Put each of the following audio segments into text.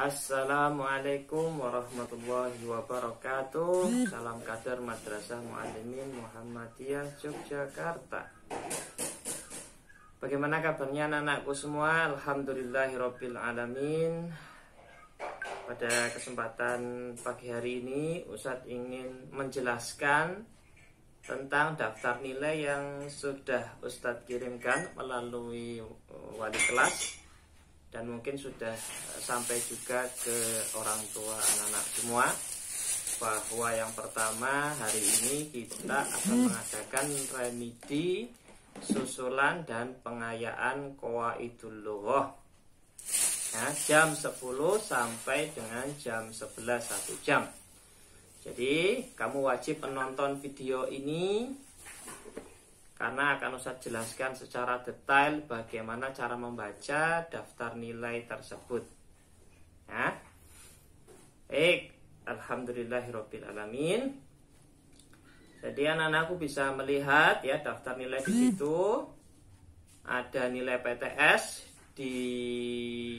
Assalamualaikum warahmatullahi wabarakatuh. Salam kader Madrasah Muallimin Muhammadiyah Yogyakarta. Bagaimana kabarnya anak-anakku semua? Alhamdulillahirabbil alamin. Pada kesempatan pagi hari ini Ustadz ingin menjelaskan tentang daftar nilai yang sudah Ustadz kirimkan melalui wali kelas, dan mungkin sudah sampai juga ke orang tua anak-anak semua, bahwa yang pertama hari ini kita akan mengadakan remedi, susulan dan pengayaan qawaidul lughah, ya, jam 10 sampai dengan jam 11, 1 jam. Jadi kamu wajib menonton video ini karena akan Ustadz jelaskan secara detail bagaimana cara membaca daftar nilai tersebut. Ya. Baik, alhamdulillahirabbil alamin. Jadi anak-anakku bisa melihat ya daftar nilai di situ. Ada nilai PTS di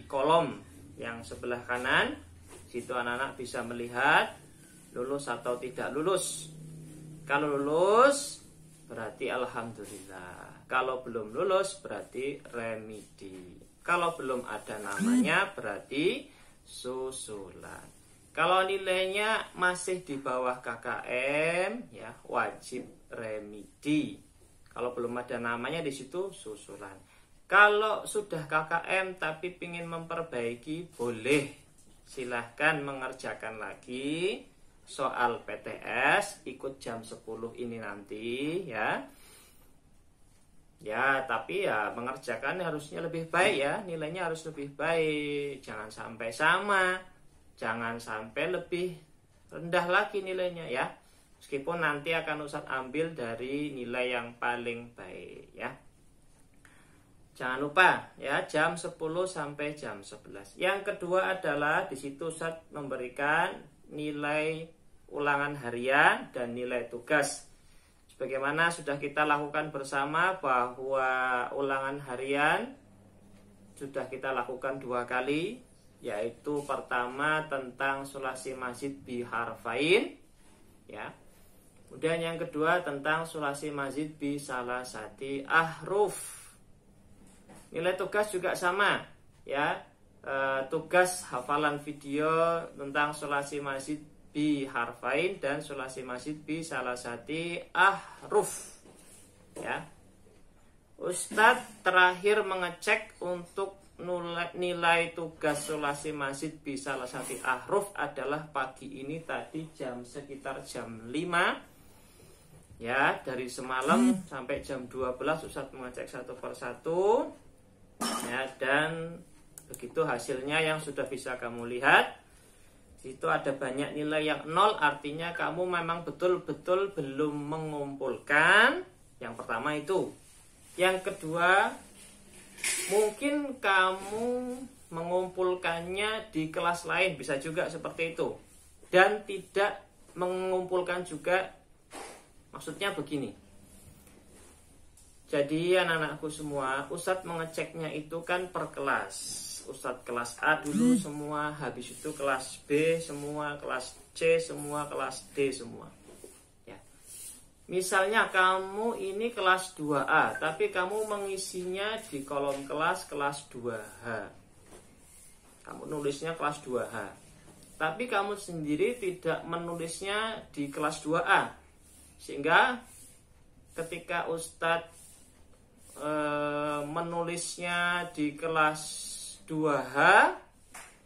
kolom yang sebelah kanan. Situ anak-anak bisa melihat lulus atau tidak lulus. Kalau lulus berarti alhamdulillah. Kalau belum lulus berarti remedi. Kalau belum ada namanya berarti susulan. Kalau nilainya masih di bawah KKM ya wajib remedi. Kalau belum ada namanya di situ susulan. Kalau sudah KKM tapi ingin memperbaiki boleh. Silahkan mengerjakan lagi soal PTS, ikut jam 10 ini nanti ya. Ya, tapi ya mengerjakan harusnya lebih baik ya, nilainya harus lebih baik. Jangan sampai sama, jangan sampai lebih rendah lagi nilainya ya. Meskipun nanti akan Ustadz ambil dari nilai yang paling baik ya. Jangan lupa ya, jam 10 sampai jam 11. Yang kedua adalah di situ Ustadz memberikan nilai ulangan harian dan nilai tugas. Sebagaimana sudah kita lakukan bersama bahwa ulangan harian sudah kita lakukan 2 kali, yaitu pertama tentang sulasi mazid bi harfain ya. Kemudian yang kedua tentang sulasi mazid bi salasati ahruf. Nilai tugas juga sama ya. Tugas hafalan video tentang sulasi mazid bi harfain dan sulasi mazid bi salasati ahruf ya. Ustadz terakhir mengecek untuk nilai tugas sulasi mazid bi salasati ahruf adalah pagi ini tadi sekitar jam 5 ya. Dari semalam sampai jam 12 Ustadz mengecek satu persatu ya, dan begitu hasilnya yang sudah bisa kamu lihat. Itu ada banyak nilai yang 0, artinya kamu memang betul-betul belum mengumpulkan. Yang pertama itu. Yang kedua, mungkin kamu mengumpulkannya di kelas lain, bisa juga seperti itu. Dan tidak mengumpulkan juga, maksudnya begini. Jadi anak-anakku semua, Ustadz mengeceknya itu kan per kelas. Ustadz kelas A dulu semua, habis itu kelas B semua, kelas C semua, kelas D semua ya. Misalnya kamu ini kelas 2A, tapi kamu mengisinya di kolom kelas 2H. Kamu nulisnya kelas 2H, tapi kamu sendiri tidak menulisnya di kelas 2A. Sehingga ketika Ustadz menulisnya di kelas 2H,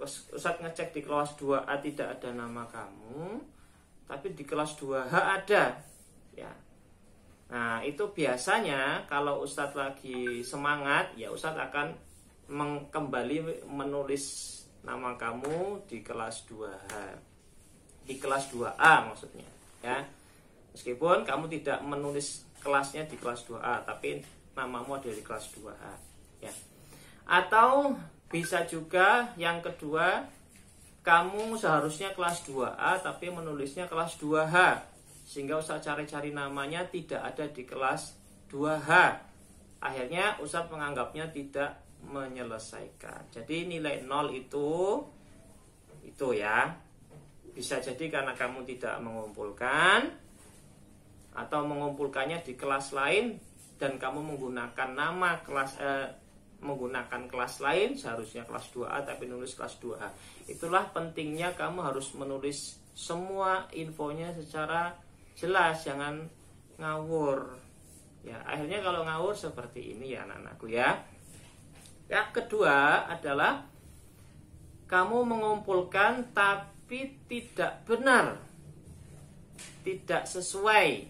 Ustadz ngecek di kelas 2A tidak ada nama kamu, tapi di kelas 2H ada ya. Nah itu biasanya kalau Ustadz lagi semangat ya Ustadz akan kembali menulis nama kamu di kelas 2H, di kelas 2A maksudnya ya. Meskipun kamu tidak menulis kelasnya di kelas 2A, tapi namamu ada di kelas 2A ya. Atau bisa juga yang kedua, kamu seharusnya kelas 2A tapi menulisnya kelas 2H, sehingga Ustadz cari-cari namanya tidak ada di kelas 2H. Akhirnya Ustadz menganggapnya tidak menyelesaikan. Jadi nilai 0 itu Itu ya. Bisa jadi karena kamu tidak mengumpulkan atau mengumpulkannya di kelas lain dan kamu menggunakan nama menggunakan kelas lain, seharusnya kelas 2A tapi nulis kelas 2A. Itulah pentingnya kamu harus menulis semua infonya secara jelas, jangan ngawur. Ya, akhirnya kalau ngawur seperti ini ya anak-anakku ya. Yang kedua adalah kamu mengumpulkan tapi tidak benar, tidak sesuai.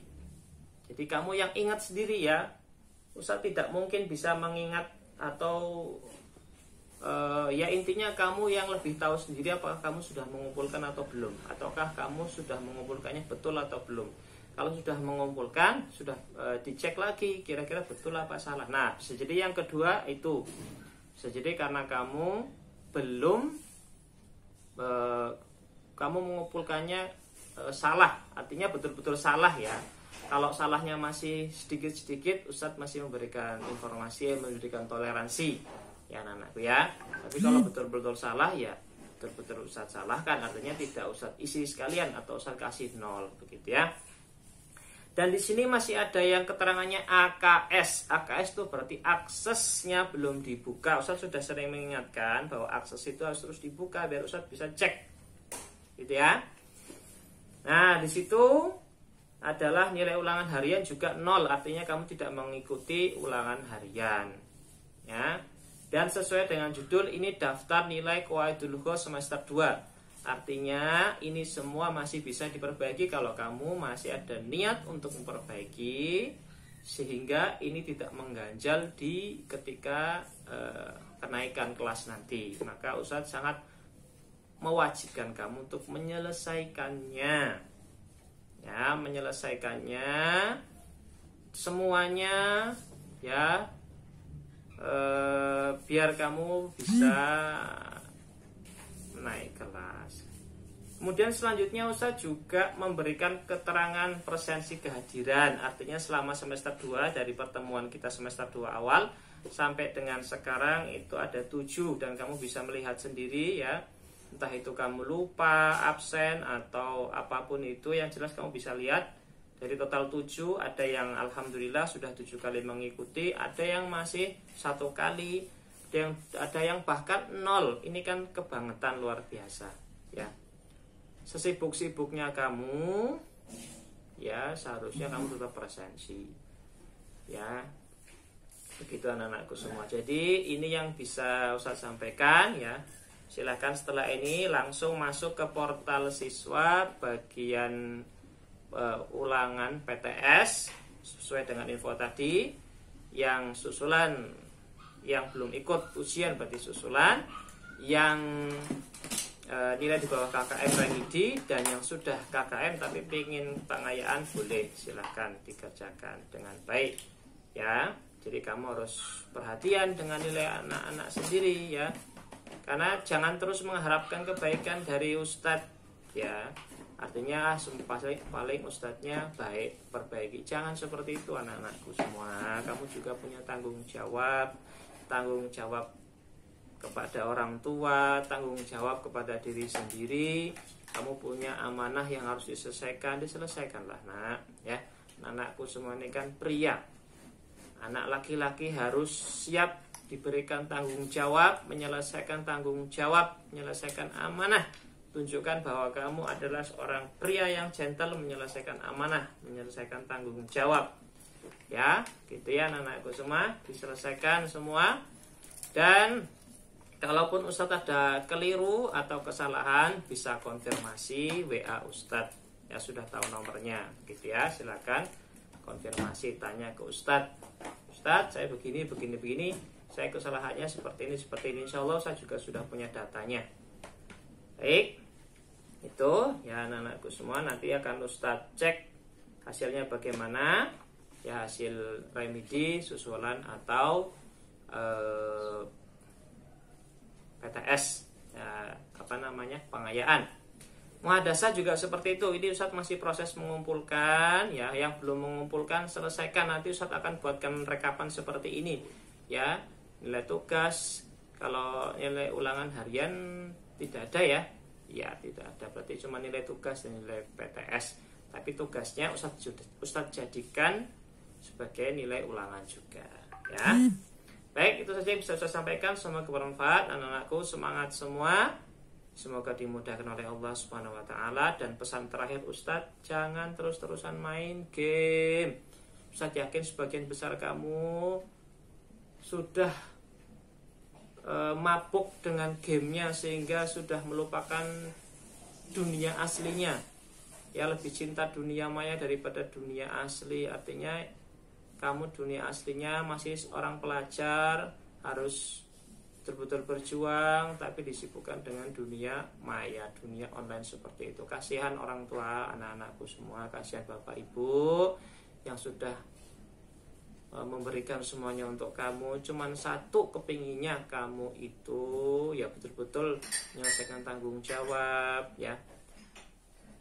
Jadi kamu yang ingat sendiri ya. Ustaz tidak mungkin bisa mengingat atau ya intinya kamu yang lebih tahu sendiri apakah kamu sudah mengumpulkan atau belum, ataukah kamu sudah mengumpulkannya betul atau belum. Kalau sudah mengumpulkan, sudah dicek lagi kira-kira betul apa salah. Nah, bisa jadi yang kedua itu, bisa jadi karena kamu belum kamu mengumpulkannya salah, artinya betul-betul salah ya. Kalau salahnya masih sedikit-sedikit, Ustadz masih memberikan informasi, memberikan toleransi ya anak-anakku ya. Tapi kalau betul-betul salah ya betul-betul Ustadz salahkan, artinya tidak Ustadz isi sekalian atau Ustadz kasih 0 begitu ya. Dan di sini masih ada yang keterangannya AKS. AKS itu berarti aksesnya belum dibuka. Ustadz sudah sering mengingatkan bahwa akses itu harus terus dibuka biar Ustadz bisa cek, gitu ya. Nah, di situ adalah nilai ulangan harian juga 0, artinya kamu tidak mengikuti ulangan harian, ya. Dan sesuai dengan judul ini daftar nilai Qawaidul Lughah semester 2. Artinya ini semua masih bisa diperbaiki kalau kamu masih ada niat untuk memperbaiki, sehingga ini tidak mengganjal di ketika kenaikan kelas nanti. Maka Ustadz sangat mewajibkan kamu untuk menyelesaikannya, ya, menyelesaikannya semuanya ya, biar kamu bisa naik kelas. Kemudian selanjutnya Ustadz juga memberikan keterangan presensi kehadiran. Artinya selama semester 2 dari pertemuan kita semester 2 awal sampai dengan sekarang itu ada 7, dan kamu bisa melihat sendiri ya. Entah itu kamu lupa, absen atau apapun itu, yang jelas kamu bisa lihat dari total 7 ada yang alhamdulillah sudah 7 kali mengikuti, ada yang masih 1 kali, ada yang bahkan 0. Ini kan kebangetan luar biasa ya. Sesibuk-sibuknya kamu ya seharusnya kamu tetap presensi ya. Begitu anak-anakku semua. Jadi ini yang bisa Ustaz sampaikan ya. Silahkan setelah ini langsung masuk ke portal siswa bagian ulangan PTS sesuai dengan info tadi. Yang susulan, yang belum ikut ujian berarti susulan, yang nilai di bawah KKM remedi, dan yang sudah KKM tapi ingin pengayaan boleh silahkan dikerjakan dengan baik ya. Jadi kamu harus perhatian dengan nilai anak-anak sendiri ya, karena jangan terus mengharapkan kebaikan dari ustadz ya. Artinya paling ustadznya baik, perbaiki. Jangan seperti itu anak-anakku semua. Kamu juga punya tanggung jawab kepada orang tua, tanggung jawab kepada diri sendiri. Kamu punya amanah yang harus diselesaikanlah nak ya. Anakku semua ini kan pria, anak laki-laki harus siap diberikan tanggung jawab, menyelesaikan tanggung jawab, menyelesaikan amanah. Tunjukkan bahwa kamu adalah seorang pria yang gentle, menyelesaikan amanah, menyelesaikan tanggung jawab ya, gitu ya anak-anakku semua. Diselesaikan semua. Dan kalaupun Ustadz ada keliru atau kesalahan, bisa konfirmasi WA Ustadz ya, sudah tahu nomornya gitu ya. Silakan konfirmasi, tanya ke Ustadz, Ustadz saya begini, saya kesalahannya seperti ini. Insya Allah saya juga sudah punya datanya. Baik, itu ya anak-anakku semua. Nanti akan Ustadz cek hasilnya bagaimana ya, hasil remedi, susulan atau PTS ya, pengayaan. Muhadasah juga seperti itu. Ini Ustadz masih proses mengumpulkan ya. Yang belum mengumpulkan selesaikan. Nanti Ustadz akan buatkan rekapan seperti ini ya. Nilai tugas, kalau nilai ulangan harian tidak ada ya. Ya tidak ada, berarti cuma nilai tugas dan nilai PTS. Tapi tugasnya Ustadz jadikan sebagai nilai ulangan juga ya. Baik, itu saja yang bisa saya sampaikan. Semoga bermanfaat anak-anakku, semangat semua. Semoga dimudahkan oleh Allah Subhanahu wa taala. Dan pesan terakhir Ustadz, jangan terus-terusan main game. Ustadz yakin sebagian besar kamu sudah mabuk dengan gamenya sehingga sudah melupakan dunia aslinya. Ya, lebih cinta dunia maya daripada dunia asli. Artinya kamu dunia aslinya masih seorang pelajar, harus betul-betul berjuang, tapi disibukkan dengan dunia maya, dunia online seperti itu. Kasihan orang tua anak-anakku semua, kasihan bapak ibu yang sudah memberikan semuanya untuk kamu. Cuman satu kepinginnya kamu itu ya betul-betul menyelesaikan tanggung jawab ya.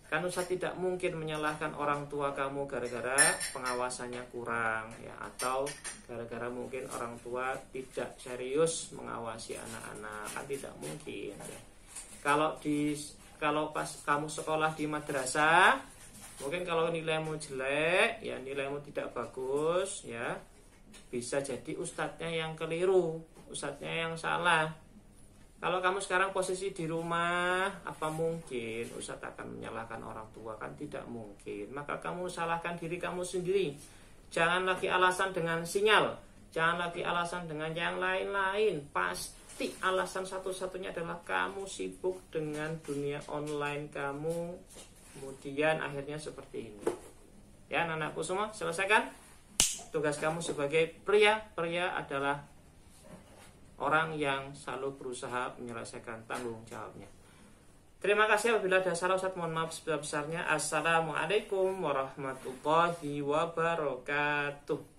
Kan Ustadz tidak mungkin menyalahkan orang tua kamu gara-gara pengawasannya kurang ya, atau gara-gara mungkin orang tua tidak serius mengawasi anak-anak, kan tidak mungkin ya. Kalau pas kamu sekolah di madrasah, mungkin kalau nilaimu jelek ya, nilaimu tidak bagus ya, bisa jadi ustadznya yang keliru, ustadznya yang salah. Kalau kamu sekarang posisi di rumah, apa mungkin ustadz akan menyalahkan orang tua? Kan tidak mungkin. Maka kamu salahkan diri kamu sendiri. Jangan lagi alasan dengan sinyal, jangan lagi alasan dengan yang lain-lain. Pasti alasan satu-satunya adalah kamu sibuk dengan dunia online kamu. Kemudian akhirnya seperti ini. Ya, anak-anakku semua, selesaikan tugas kamu sebagai pria. Pria adalah orang yang selalu berusaha menyelesaikan tanggung jawabnya. Terima kasih. Apabila ada salah, Ustadz mohon maaf sebesar-besarnya. Assalamualaikum warahmatullahi wabarakatuh.